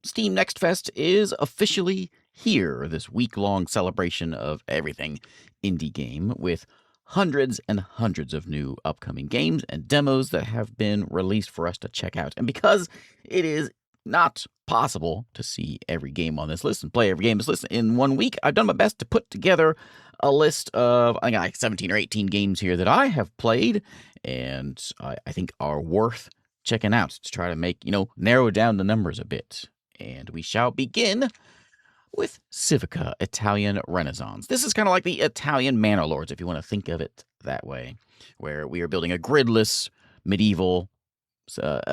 Steam Next Fest is officially here, this week-long celebration of everything indie game with hundreds and hundreds of new upcoming games and demos that have been released for us to check out. And because it is not possible to see every game on this list and play every game on this list in 1 week, I've done my best to put together a list of, I got like 17 or 18 games here that I have played and I think are worth checking out to try to make, narrow down the numbers a bit. And we shall begin with Civica Italian Renaissance. This is kind of like the Italian Manor Lords, if you want to think of it that way, where we are building a gridless medieval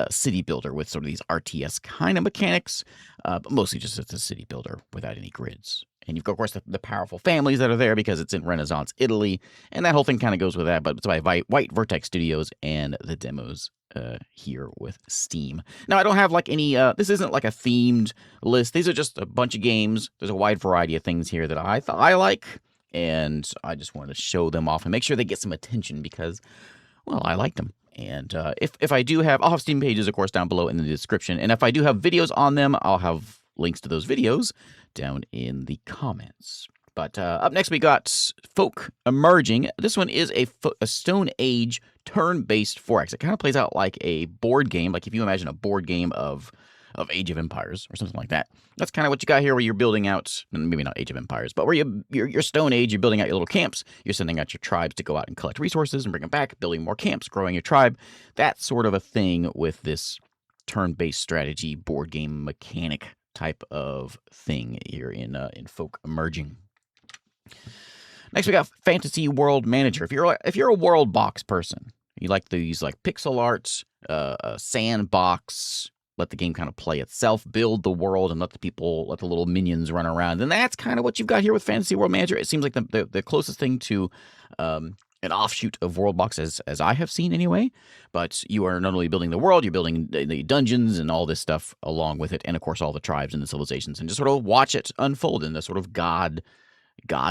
city builder with sort of these RTS kind of mechanics, but mostly just as a city builder without any grids. And you've got, of course, the powerful families that are there because it's in Renaissance Italy, and that whole thing kind of goes with that, but it's by White Vertex Studios, and the demos here with Steam. Now, I don't have like any, this isn't like a themed list. These are just a bunch of games. There's a wide variety of things here that I like, and I just wanted to show them off and make sure they get some attention because, well, I like them. And if I do have, I'll have Steam pages, of course, down below in the description. And if I do have videos on them, I'll have links to those videos down in the comments. But up next, we got Folk Emerging. This one is a Stone Age turn-based 4X. It kind of plays out like a board game, like if you imagine a board game of Age of Empires or something like that. That's kind of what you got here, where you're building out, maybe not Age of Empires, but where you're Stone Age, you're building out your little camps, you're sending out your tribes to go out and collect resources and bring them back, building more camps, growing your tribe. That sort of a thing with this turn-based strategy, board game mechanic type of thing here in Folk Emerging. Next, we got Fantasy World Manager. If you're a world box person, you like these like pixel art, sandbox, let the game kind of play itself, build the world, and let the little minions run around. And that's kind of what you've got here with Fantasy World Manager. It seems like the closest thing to an offshoot of World Box as I have seen anyway. But you are not only building the world, you're building the dungeons and all this stuff along with it, and of course all the tribes and the civilizations, and just sort of watch it unfold in the sort of God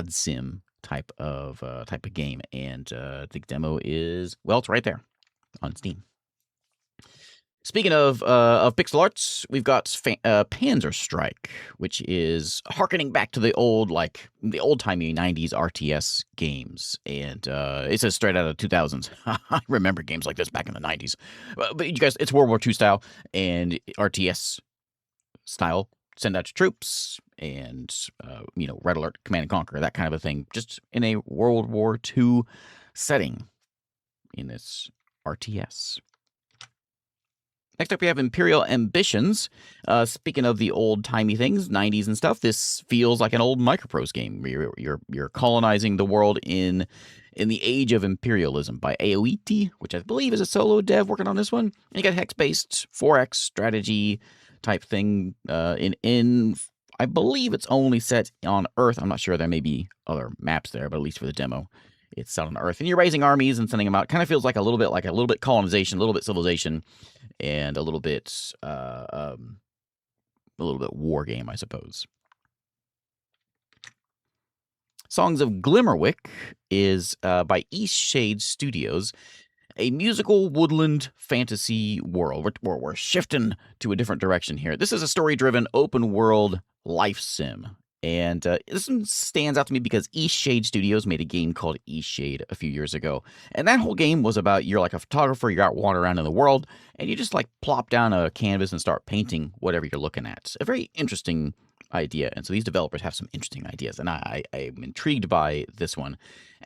sim type of game. And the demo is, well, it's right there on Steam. Speaking of pixel arts, we've got Panzer Strike, which is harkening back to the old-timey 90s RTS games. And it says straight out of the 2000s. I remember games like this back in the 90s. But you guys, it's World War II style and RTS style. Send out your troops and, Red Alert, Command and Conquer, that kind of a thing. Just in a World War II setting in this RTS. Next up, we have Imperial Ambitions. Speaking of the old-timey things, 90s and stuff, this feels like an old Microprose game. You're colonizing the world in the age of imperialism by Aoiti, which I believe is a solo dev working on this one. And you got hex-based 4X strategy type thing. I believe it's only set on Earth. I'm not sure. There may be other maps there, but at least for the demo, it's set on Earth. And you're raising armies and sending them out. Kind of feels like a little bit colonization, a little bit civilization, and a little bit war game, I suppose. Songs of Glimmerwick is by East Shade Studios, a musical woodland fantasy world. We're shifting to a different direction here. This is a story-driven open world life sim. And this one stands out to me because East Shade Studios made a game called East Shade a few years ago. And that whole game was about, you're like a photographer, you're out wandering around in the world, and you just like plop down a canvas and start painting whatever you're looking at. It's a very interesting idea. And so these developers have some interesting ideas. And I'm intrigued by this one.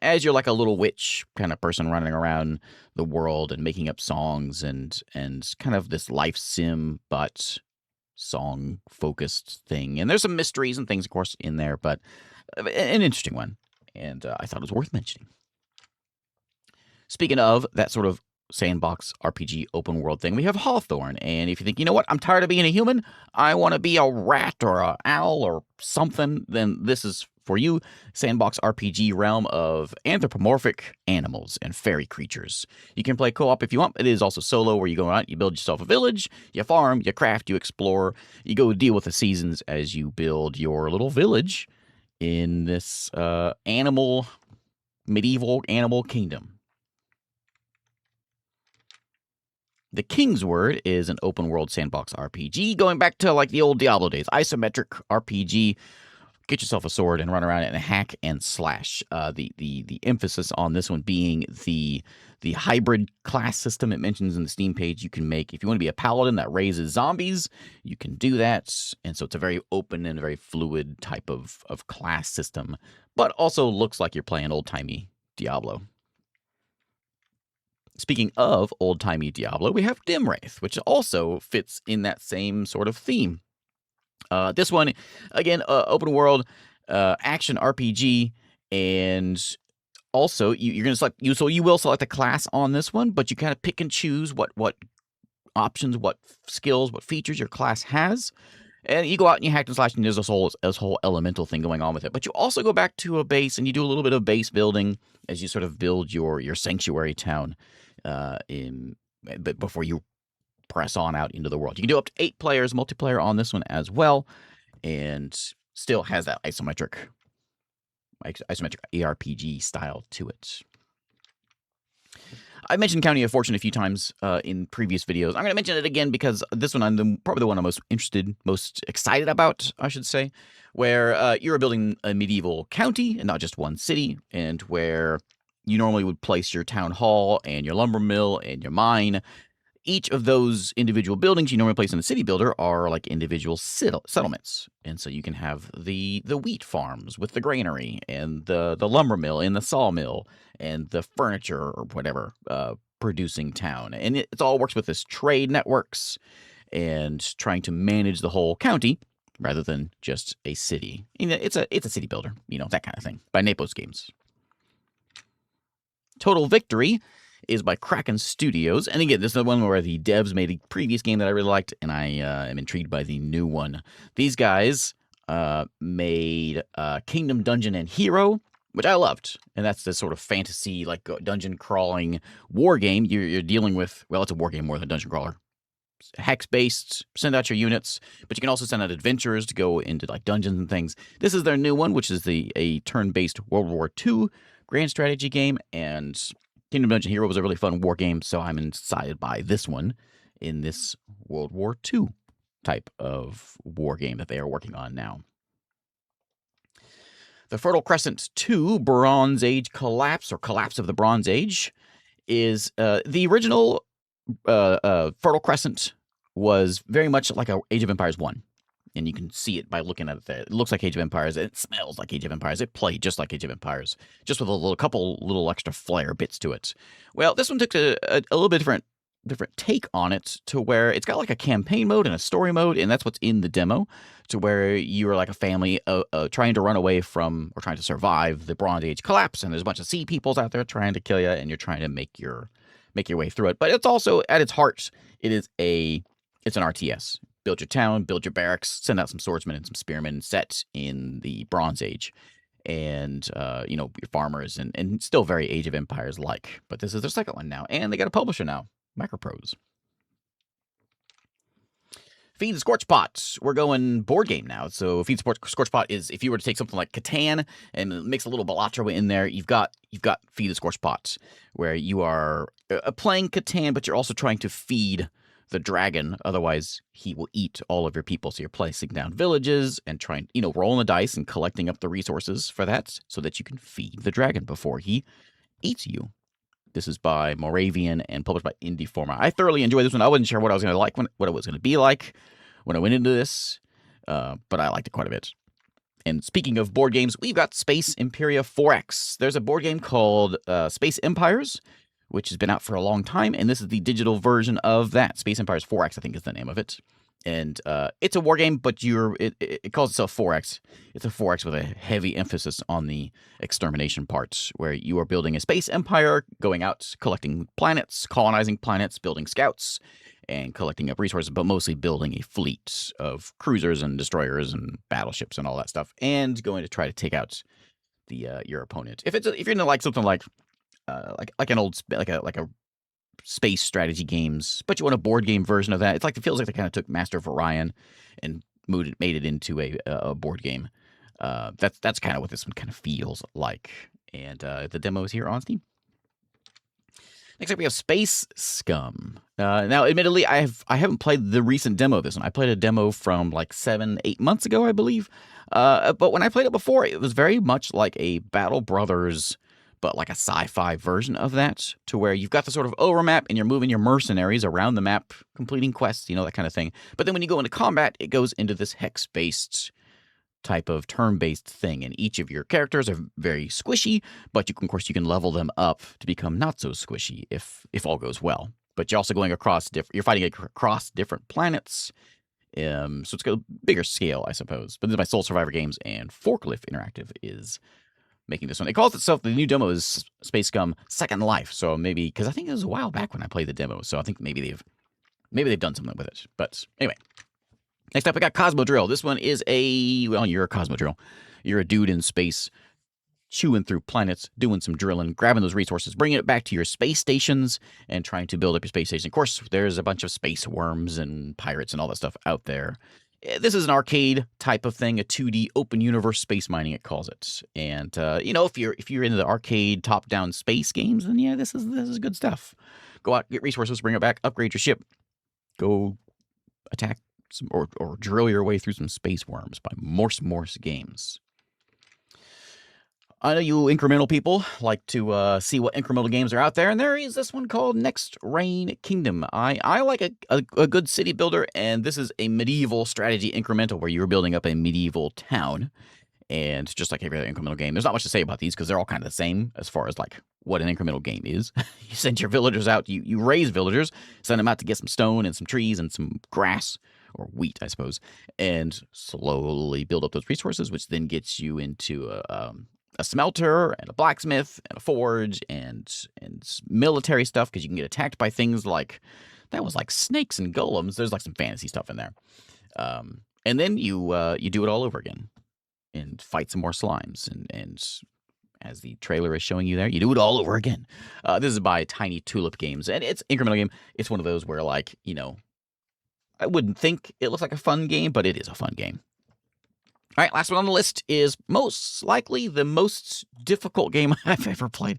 As you're like a little witch kind of person running around the world and making up songs and kind of this life sim, but song focused thing. And there's some mysteries and things, of course, in there, but an interesting one. And I thought it was worth mentioning. Speaking of that sort of sandbox RPG open world thing, we have Hawthorn. And if you think, you know what, I'm tired of being a human, I want to be a rat or an owl or something, then this is for you. Sandbox RPG realm of anthropomorphic animals and fairy creatures. You can play co-op if you want. It is also solo, where you go out, you build yourself a village, you farm, you craft, you explore, you go deal with the seasons as you build your little village in this medieval animal kingdom. The Kingsward is an open-world sandbox RPG going back to like the old Diablo days. Isometric RPG. Get yourself a sword and run around and hack and slash. The emphasis on this one being the hybrid class system it mentions in the Steam page. You can make, if you want to be a paladin that raises zombies, you can do that. And so it's a very open and very fluid type of class system, but also looks like you're playing old-timey Diablo. Speaking of old-timey Diablo, we have Dimraeth, which also fits in that same sort of theme. This one, again, open world action RPG, and also you're going to select you will select a class on this one, but you kind of pick and choose what options, what skills, what features your class has, and you go out and you hack and slash, and there's this whole elemental thing going on with it. But you also go back to a base and you do a little bit of base building as you sort of build your sanctuary town before you press on out into the world. You can do up to 8 players multiplayer on this one as well, and still has that isometric ARPG style to it. I mentioned County of Fortune a few times in previous videos. I'm going to mention it again because this one I'm probably the one I'm most interested, most excited about, I should say, where you're building a medieval county and not just one city, and where you normally would place your town hall and your lumber mill and your mine. Each of those individual buildings you normally place in a city builder are like individual settlements. And so you can have the wheat farms with the granary, and the lumber mill and the sawmill, and the furniture or whatever producing town. And it all works with this trade networks and trying to manage the whole county rather than just a city. It's a city builder, that kind of thing, by Napos Games. Total Victory is by Kraken Studios. And again, this is the one where the devs made a previous game that I really liked, and I am intrigued by the new one. These guys made Kingdom Dungeon and Hero, which I loved. And that's this sort of fantasy, like dungeon crawling war game. You're dealing with, well, it's a war game more than a dungeon crawler. Hex-based, send out your units, but you can also send out adventurers to go into like dungeons and things. This is their new one, which is a turn-based World War II grand strategy game, and Kingdom Dungeon Hero was a really fun war game, so I'm excited by this one in this World War II type of war game that they are working on now. The Fertile Crescent 2 Bronze Age Collapse, or Collapse of the Bronze Age, is the original Fertile Crescent was very much like a Age of Empires 1. And you can see it by looking at it there. It looks like Age of Empires. It smells like Age of Empires. It played just like Age of Empires, just with a couple little extra flair bits to it. Well, this one took a little bit different take on it, to where it's got like a campaign mode and a story mode, and that's what's in the demo, to where you are like a family trying to run away from, or trying to survive the Bronze Age collapse, and there's a bunch of sea peoples out there trying to kill you, and you're trying to make your way through it. But it's also, at its heart, it's an RTS. Build your town, build your barracks, send out some swordsmen and some spearmen set in the Bronze Age. And, your farmers, and still very Age of Empires-like. But this is their second one now, and they got a publisher now, Microprose. Feed the Scorchpot. We're going board game now. So Feed the Scorchpot is, if you were to take something like Catan and mix a little Balatro in there, you've got Feed the Scorchpot, where you are playing Catan, but you're also trying to feed the dragon, otherwise he will eat all of your people. So you're placing down villages and trying, rolling the dice and collecting up the resources for that, so that you can feed the dragon before he eats you. This is by Moravian and published by Indieforma. I thoroughly enjoyed this one. I wasn't sure what I was going to like, what it was going to be like when I went into this, but I liked it quite a bit. And speaking of board games, we've got Space Imperia 4X. There's a board game called Space Empires, which has been out for a long time, and this is the digital version of that. Space Empires 4X, I think, is the name of it. And it's a war game, but it calls itself 4X. It's a 4X with a heavy emphasis on the extermination part, where you are building a space empire, going out, collecting planets, colonizing planets, building scouts, and collecting up resources, but mostly building a fleet of cruisers and destroyers and battleships and all that stuff, and going to try to take out your opponent. If you're into like something like an old like a space strategy games, but you want a board game version of that, it feels like they kind of took Master of Orion and made it into a board game. That's kind of what this one kind of feels like. And the demo is here on Steam. Next up, we have Space Scum. Now, admittedly, I haven't played the recent demo of this one. I played a demo from like 7-8 months ago, I believe. But when I played it before, it was very much like a Battle Brothers, but like a sci-fi version of that, to where you've got the sort of overmap and you're moving your mercenaries around the map, completing quests, that kind of thing. But then when you go into combat, it goes into this hex-based type of turn-based thing, and each of your characters are very squishy, but of course you can level them up to become not so squishy if all goes well. But you're also going across you're fighting across different planets, so it's got a bigger scale, I suppose. But this is by Soul Survivor Games, and Forklift Interactive is making this one. It calls itself, the new demo is Space Scum Second Life, so maybe, because I think it was a while back when I played the demo, so I think maybe they've done something with it. But anyway. Next up, we got Cosmodrill. This one is you're a Cosmodrill. You're a dude in space, chewing through planets, doing some drilling, grabbing those resources, bringing it back to your space stations, and trying to build up your space station. Of course, there's a bunch of space worms and pirates and all that stuff out there. This is an arcade type of thing, a 2D open universe space mining, it calls it. And if you're into the arcade top-down space games, then yeah, this is good stuff. Go out, get resources, bring it back, upgrade your ship, go attack or drill your way through some space worms by Morse Games. I know you incremental people like to see what incremental games are out there, and there is this one called Next Reign Kingdom. I like a good city builder, and this is a medieval strategy incremental where you're building up a medieval town. And just like every other incremental game, there's not much to say about these because they're all kind of the same as far as like what an incremental game is. You send your villagers out, you raise villagers, send them out to get some stone and some trees and some grass, or wheat, I suppose, and slowly build up those resources, which then gets you into a smelter and a blacksmith and a forge and military stuff, because you can get attacked by things like snakes and golems. There's like some fantasy stuff in there, and then you do it all over again and fight some more slimes, and as the trailer is showing you there, you do it all over again. This is by Tiny Tulip Games, and it's an incremental game. It's one of those where, like, I wouldn't think it looks like a fun game, but it is a fun game. All right, last one on the list is most likely the most difficult game I've ever played.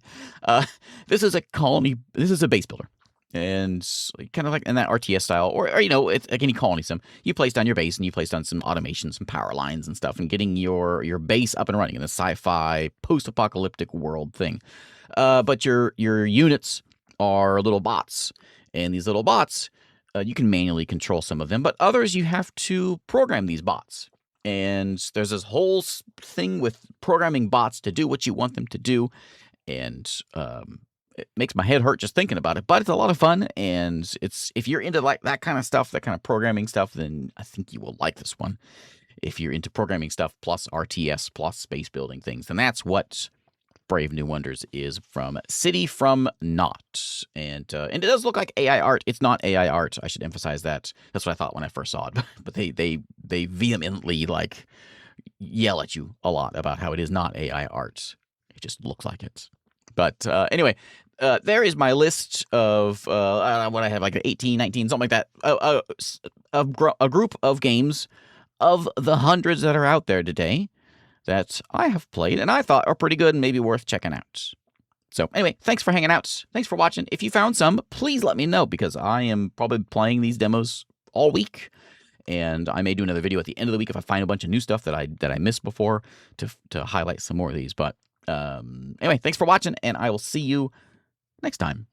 This is a base builder. And kind of like in that RTS style, or it's like any colony sim. You place down your base and you place down some automation, some power lines and stuff, and getting your base up and running in the sci-fi post-apocalyptic world thing. But your units are little bots, and these little bots, you can manually control some of them, but others you have to program these bots. And there's this whole thing with programming bots to do what you want them to do, and it makes my head hurt just thinking about it, but it's a lot of fun, and if you're into like that kind of stuff, that kind of programming stuff, then I think you will like this one. If you're into programming stuff plus RTS plus space building things, then that's what Brave New Wonders is from City from Naught. And it does look like AI art. It's not AI art. I should emphasize that. That's what I thought when I first saw it. But they vehemently like yell at you a lot about how it is not AI art. It just looks like it. But anyway, there is my list of what I have, like 18, 19, something like that. A group of games of the hundreds that are out there today that I have played and I thought are pretty good and maybe worth checking out. So anyway, thanks for hanging out. Thanks for watching. If you found some, please let me know, because I am probably playing these demos all week. And I may do another video at the end of the week if I find a bunch of new stuff that I missed before to highlight some more of these. But anyway, thanks for watching, and I will see you next time.